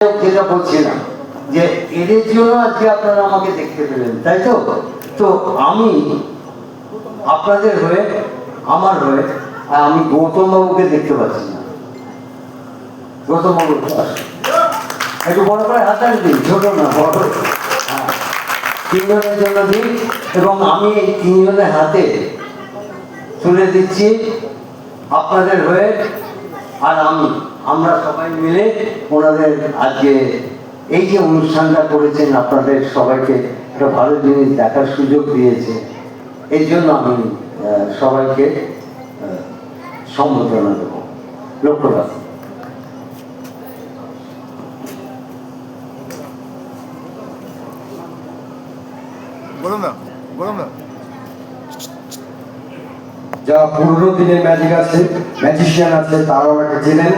যেটা বলছিলাম যে এদের জন্য আজকে আপনারা আমাকে দেখতে পেলেন, তাই তো? তো আমি আপনাদের হয়ে, আমার হয়ে, আমি গৌতম বাবুকে দেখতে পাচ্ছি না। গৌতম বাবু একটু বড় করে হাতাল দিন, ছোট না বড়। হ্যাঁ, তিনজনের জন্য দিন এবং আমি এই তিনজনের হাতে তুলে দিচ্ছি আপনাদের হয়ে। আর আমরা সবাই মিলে ওনাদের আজকে এই যে অনুষ্ঠানটা করেছেন, আপনাদের সবাইকে একটা ভালো জিনিস দেখার সুযোগ দিয়েছে, এই জন্য আমি সবাইকে সম্বোধনা দেব। লক্ষ্য রাখুন। যারা পুরনো দিনের ম্যাজিক আছে, ম্যাজিশিয়ান আছে, তারাও আমাকে চেনেন।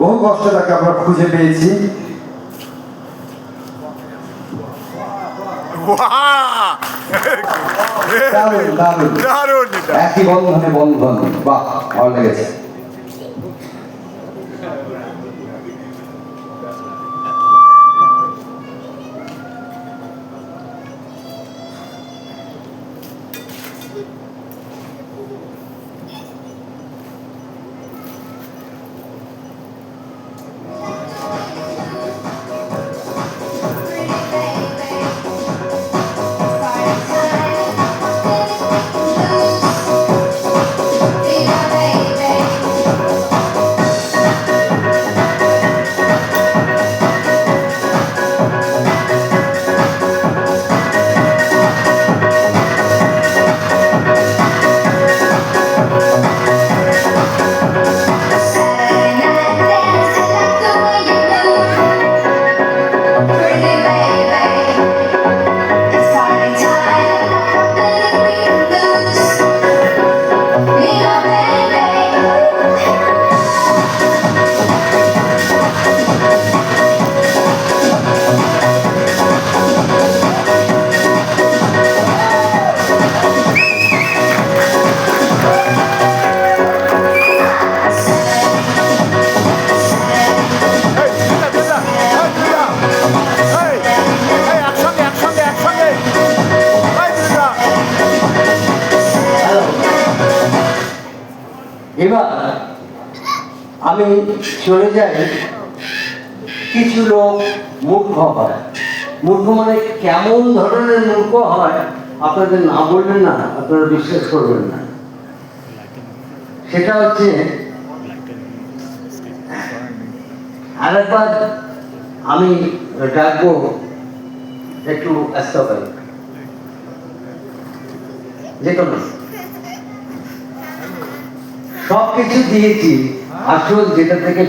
বহু কষ্ট তাকে আমরা খুঁজে পেয়েছি। একই বন্ধনে বন্ধন। বাহ, ভালো লেগেছে। এবার আমি চলে যাই। কিছু লোক মূর্খ হয়। মূর্খ মানে কেমন ধরনের মূর্খ হয় আপনাদের না বলবেন না, আপনারা বিশ্বাস করবেন না। সেটা হচ্ছে, আরেকবার আমি ডাকবো, একটু আসতে পারি যে কোনো সব কিছু দিয়েছি, আসল যেটা থেকে